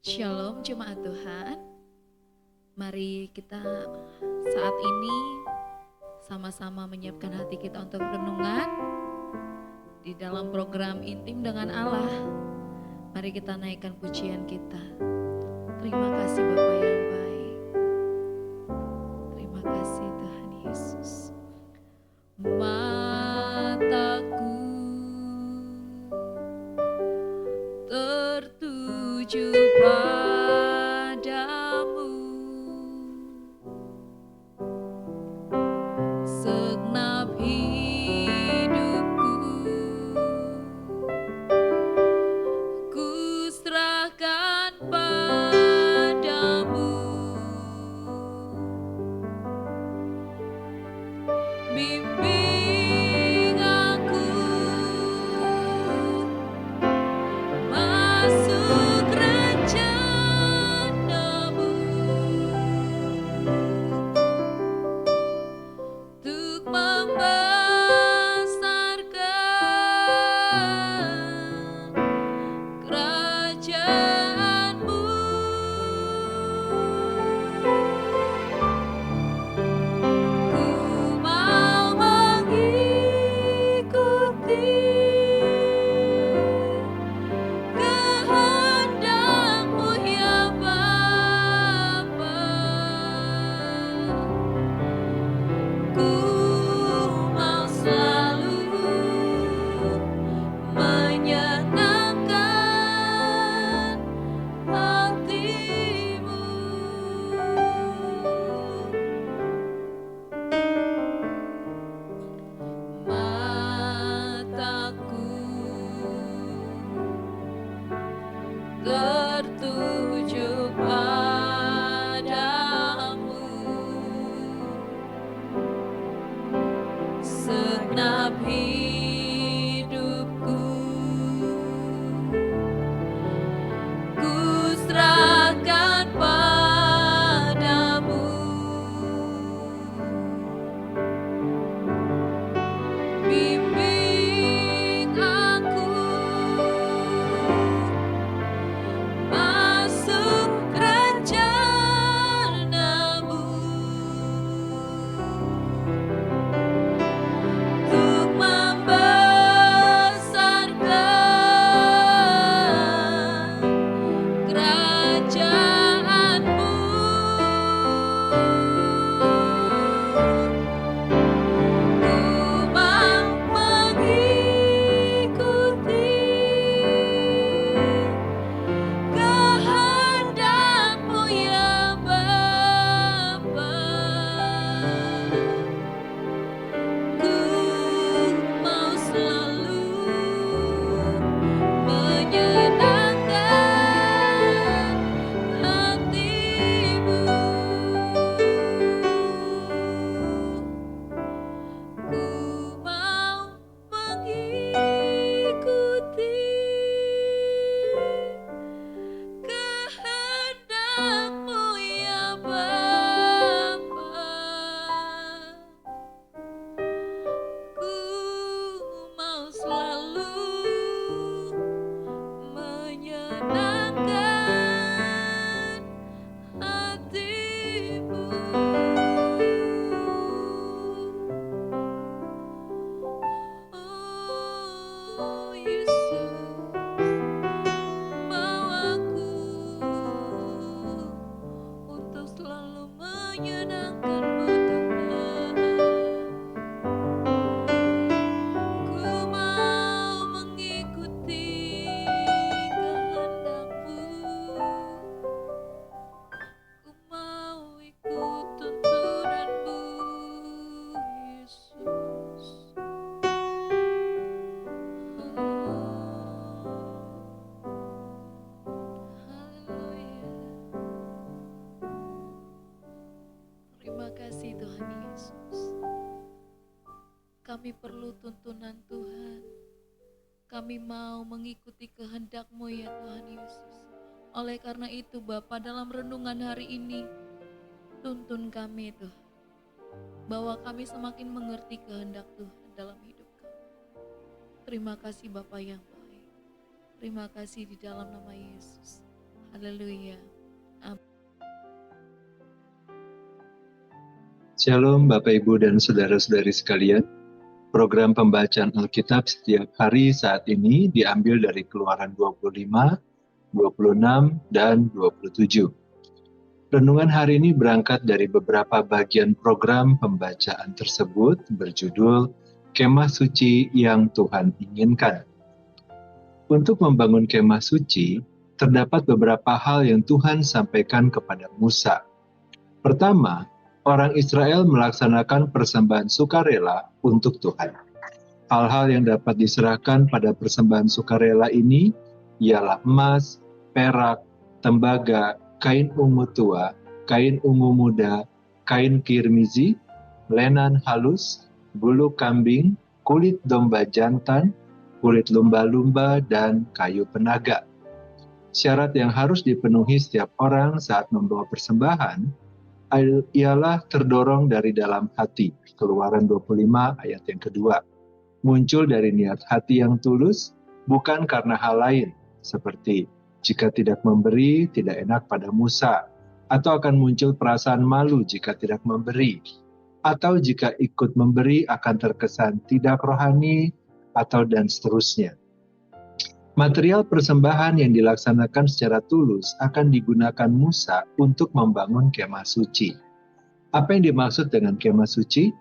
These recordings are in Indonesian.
Shalom jemaat Tuhan, mari kita saat ini sama-sama menyiapkan hati kita untuk renungan di dalam program Intim dengan Allah. Mari kita naikkan pujian kita. Terima kasih Bapa yang baik, terima kasih Tuhan Yesus. Mataku tertuju padamu, segenap hidupku ku serahkan padamu. Bimbing aku masuk rencana-Mu untuk membesarkan kerajaan-Mu. Ku mau mengikuti kehendak-Mu ya Bapa. Ku mau selalu menyenangkan hati-Mu. Mataku tertuju padamu, segenap hidupku ku serahkan padamu. Bimbing aku masuk rencana-Mu untuk membesarkan kerajaan-Mu. Ku mau mengikuti kehendak-Mu ya Bapa. Ku mau selalu menyenangkan hati-Mu. Ku mau mengikuti kehendak-Mu ya Bapa. Ku mau selalu menyenangkan hati-Mu. Oh Yesus, mau aku untuk selalu menyenangkan-Mu Tuhan. Ku mau mengikuti kehendak-Mu. Ku mau ikut tuntunan-Mu, Yesus. Haleluya. Terima kasih Tuhan Yesus. Kami perlu tuntunan Tuhan. Kami mau mengikuti kehendak-Mu ya Tuhan Yesus. Oleh karena itu Bapa, dalam renungan hari ini tuntun kami Tuhan, bahwa kami semakin mengerti kehendak Tuhan dalam hidup kami. Terima kasih Bapa yang baik. Terima kasih di dalam nama Yesus. Haleluya. Shalom Bapak Ibu dan saudara-saudari sekalian. Program pembacaan Alkitab setiap hari saat ini diambil dari Keluaran 25, 26, dan 27. Renungan hari ini berangkat dari beberapa bagian program pembacaan tersebut berjudul Kemah Suci yang Tuhan Inginkan. Untuk membangun kemah suci, terdapat beberapa hal yang Tuhan sampaikan kepada Musa. Pertama, orang Israel melaksanakan persembahan sukarela untuk Tuhan. Hal-hal yang dapat diserahkan pada persembahan sukarela ini ialah emas, perak, tembaga, kain ungu tua, kain ungu muda, kain kirmizi, lenan halus, bulu kambing, kulit domba jantan, kulit lumba-lumba, dan kayu penaga. Syarat yang harus dipenuhi setiap orang saat membawa persembahan ialah terdorong dari dalam hati. Keluaran 25 ayat yang kedua. Muncul dari niat hati yang tulus, bukan karena hal lain, seperti jika tidak memberi, tidak enak pada Musa, atau akan muncul perasaan malu jika tidak memberi, atau jika ikut memberi akan terkesan tidak rohani, atau dan seterusnya. Material persembahan yang dilaksanakan secara tulus akan digunakan Musa untuk membangun kemah suci. Apa yang dimaksud dengan kemah suci?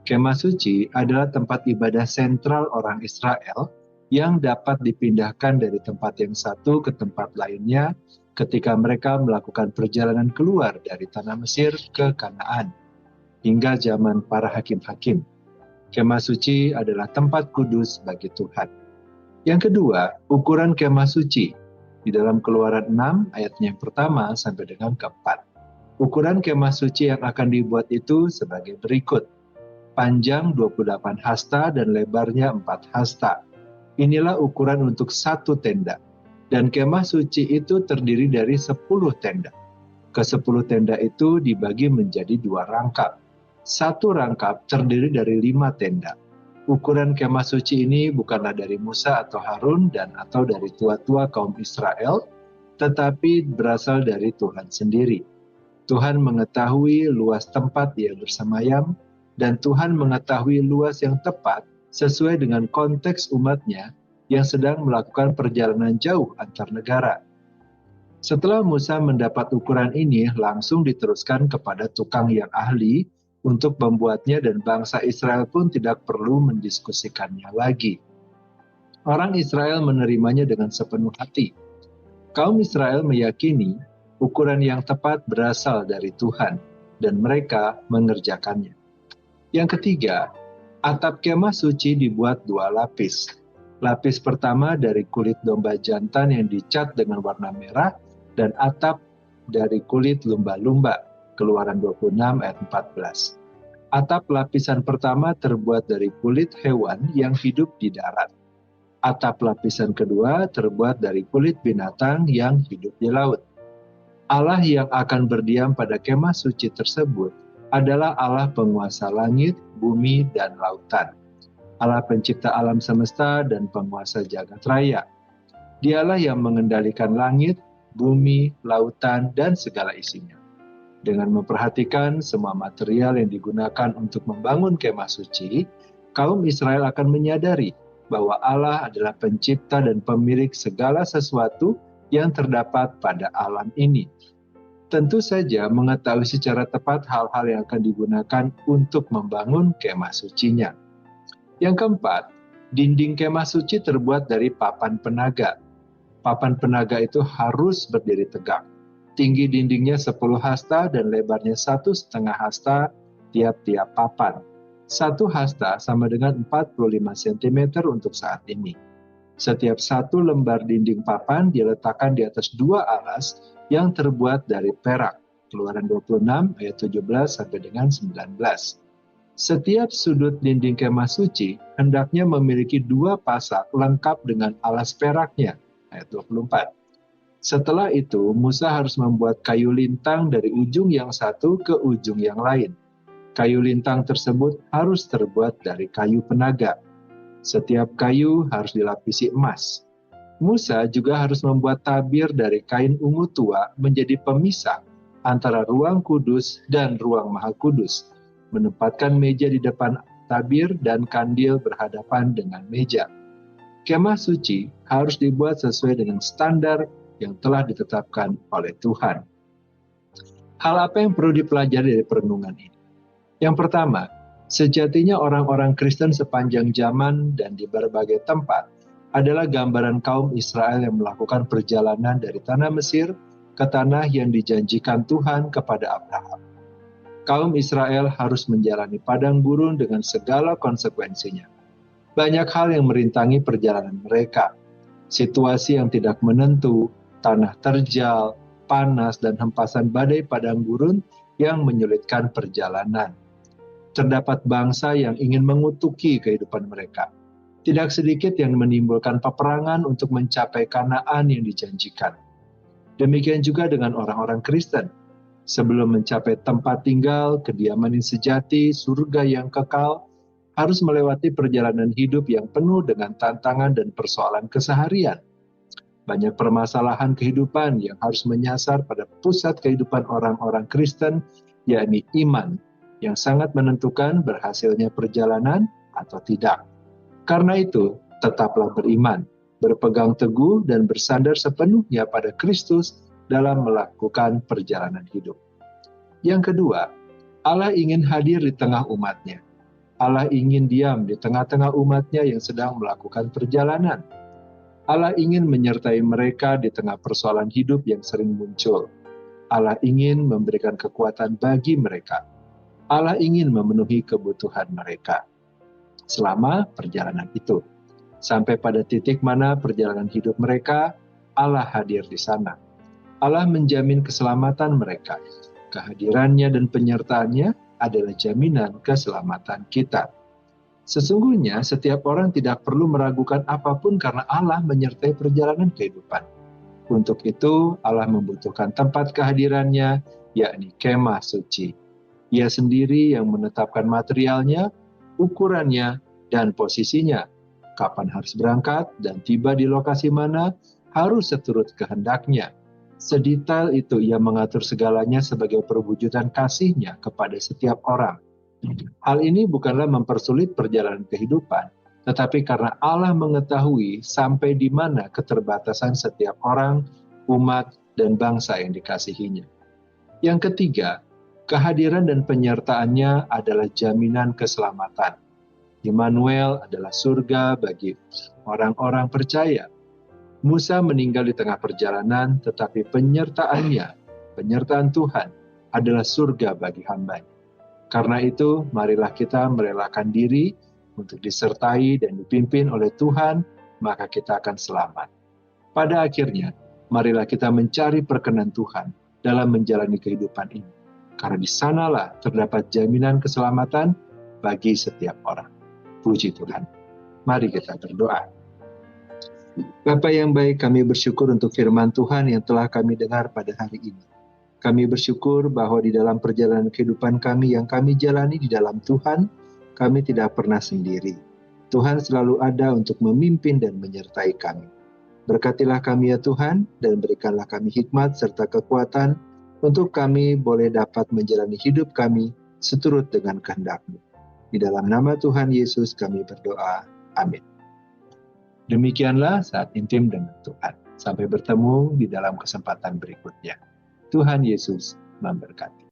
Kemah suci adalah tempat ibadah sentral orang Israel yang dapat dipindahkan dari tempat yang satu ke tempat lainnya ketika mereka melakukan perjalanan keluar dari tanah Mesir ke Kanaan hingga zaman para hakim-hakim. Kemah suci adalah tempat kudus bagi Tuhan. Yang kedua, ukuran kemah suci. Di dalam Keluaran 6 ayatnya yang pertama sampai dengan keempat. Ukuran kemah suci yang akan dibuat itu sebagai berikut. Panjang 28 hasta dan lebarnya 4 hasta. Inilah ukuran untuk satu tenda. Dan kemah suci itu terdiri dari 10 tenda. Ke-10 tenda itu dibagi menjadi 2 rangkap. Satu rangkap terdiri dari 5 tenda. Ukuran kemah suci ini bukanlah dari Musa atau Harun dan atau dari tua-tua kaum Israel, tetapi berasal dari Tuhan sendiri. Tuhan mengetahui luas tempat Dia bersemayam, dan Tuhan mengetahui luas yang tepat sesuai dengan konteks umatnya yang sedang melakukan perjalanan jauh antar negara. Setelah Musa mendapat ukuran ini, langsung diteruskan kepada tukang yang ahli untuk membuatnya, dan bangsa Israel pun tidak perlu mendiskusikannya lagi. Orang Israel menerimanya dengan sepenuh hati. Kaum Israel meyakini ukuran yang tepat berasal dari Tuhan, dan mereka mengerjakannya. Yang ketiga, atap kemah suci dibuat 2 lapis. Lapis pertama dari kulit domba jantan yang dicat dengan warna merah, dan atap dari kulit lumba-lumba. Keluaran 26 ayat 14. Atap lapisan pertama terbuat dari kulit hewan yang hidup di darat. Atap lapisan kedua terbuat dari kulit binatang yang hidup di laut. Allah yang akan berdiam pada kemah suci tersebut adalah Allah penguasa langit, bumi, dan lautan. Allah pencipta alam semesta dan penguasa jagat raya. Dialah yang mengendalikan langit, bumi, lautan, dan segala isinya. Dengan memperhatikan semua material yang digunakan untuk membangun kemah suci, kaum Israel akan menyadari bahwa Allah adalah pencipta dan pemilik segala sesuatu yang terdapat pada alam ini. Tentu saja mengetahui secara tepat hal-hal yang akan digunakan untuk membangun kemah sucinya. Yang keempat, dinding kemah suci terbuat dari papan penaga. Papan penaga itu harus berdiri tegak. Tinggi dindingnya 10 hasta dan lebarnya 1,5 hasta tiap-tiap papan. 1 hasta sama dengan 45 cm untuk saat ini. Setiap 1 lembar dinding papan diletakkan di atas 2 alas yang terbuat dari perak. Keluaran 26 ayat 17 sampai dengan 19. Setiap sudut dinding kemah suci hendaknya memiliki 2 pasak lengkap dengan alas peraknya. Ayat 24. Setelah itu, Musa harus membuat kayu lintang dari ujung yang satu ke ujung yang lain. Kayu lintang tersebut harus terbuat dari kayu penaga. Setiap kayu harus dilapisi emas. Musa juga harus membuat tabir dari kain ungu tua menjadi pemisah antara ruang kudus dan ruang maha kudus, menempatkan meja di depan tabir dan kandil berhadapan dengan meja. Kemah suci harus dibuat sesuai dengan standar yang telah ditetapkan oleh Tuhan. Hal apa yang perlu dipelajari dari perenungan ini? Yang pertama, sejatinya orang-orang Kristen sepanjang zaman dan di berbagai tempat adalah gambaran kaum Israel yang melakukan perjalanan dari tanah Mesir ke tanah yang dijanjikan Tuhan kepada Abraham. Kaum Israel harus menjalani padang gurun dengan segala konsekuensinya. Banyak hal yang merintangi perjalanan mereka. Situasi yang tidak menentu, tanah terjal, panas, dan hempasan badai padang gurun yang menyulitkan perjalanan. Terdapat bangsa yang ingin mengutuki kehidupan mereka. Tidak sedikit yang menimbulkan peperangan untuk mencapai Kanaan yang dijanjikan. Demikian juga dengan orang-orang Kristen. Sebelum mencapai tempat tinggal, kediaman yang sejati, surga yang kekal, harus melewati perjalanan hidup yang penuh dengan tantangan dan persoalan keseharian. Banyak permasalahan kehidupan yang harus menyasar pada pusat kehidupan orang-orang Kristen, yakni iman, yang sangat menentukan berhasilnya perjalanan atau tidak. Karena itu, tetaplah beriman, berpegang teguh dan bersandar sepenuhnya pada Kristus dalam melakukan perjalanan hidup. Yang kedua, Allah ingin hadir di tengah umatnya. Allah ingin diam di tengah-tengah umatnya yang sedang melakukan perjalanan. Allah ingin menyertai mereka di tengah persoalan hidup yang sering muncul. Allah ingin memberikan kekuatan bagi mereka. Allah ingin memenuhi kebutuhan mereka selama perjalanan itu. Sampai pada titik mana perjalanan hidup mereka, Allah hadir di sana. Allah menjamin keselamatan mereka. Kehadirannya dan penyertaannya adalah jaminan keselamatan kita. Sesungguhnya setiap orang tidak perlu meragukan apapun karena Allah menyertai perjalanan kehidupan. Untuk itu Allah membutuhkan tempat kehadirannya, yakni kemah suci. Ia sendiri yang menetapkan materialnya, ukurannya, dan posisinya. Kapan harus berangkat dan tiba di lokasi mana harus seturut kehendaknya. Sedetail itu ia mengatur segalanya sebagai perwujudan kasih-Nya kepada setiap orang. Hal ini bukanlah mempersulit perjalanan kehidupan, tetapi karena Allah mengetahui sampai di mana keterbatasan setiap orang, umat, dan bangsa yang dikasihinya. Yang ketiga, kehadiran dan penyertaannya adalah jaminan keselamatan. Immanuel adalah surga bagi orang-orang percaya. Musa meninggal di tengah perjalanan, tetapi penyertaan Tuhan adalah surga bagi hamba-Nya. Karena itu, marilah kita merelakan diri untuk disertai dan dipimpin oleh Tuhan, maka kita akan selamat. Pada akhirnya, marilah kita mencari perkenan Tuhan dalam menjalani kehidupan ini. Karena di sanalah terdapat jaminan keselamatan bagi setiap orang. Puji Tuhan. Mari kita berdoa. Bapa yang baik, kami bersyukur untuk firman Tuhan yang telah kami dengar pada hari ini. Kami bersyukur bahwa di dalam perjalanan kehidupan kami yang kami jalani di dalam Tuhan, kami tidak pernah sendiri. Tuhan selalu ada untuk memimpin dan menyertai kami. Berkatilah kami ya Tuhan, dan berikanlah kami hikmat serta kekuatan untuk kami boleh dapat menjalani hidup kami seturut dengan kehendak-Mu. Di dalam nama Tuhan Yesus kami berdoa. Amin. Demikianlah saat intim dengan Tuhan. Sampai bertemu di dalam kesempatan berikutnya. Tuhan Yesus memberkati.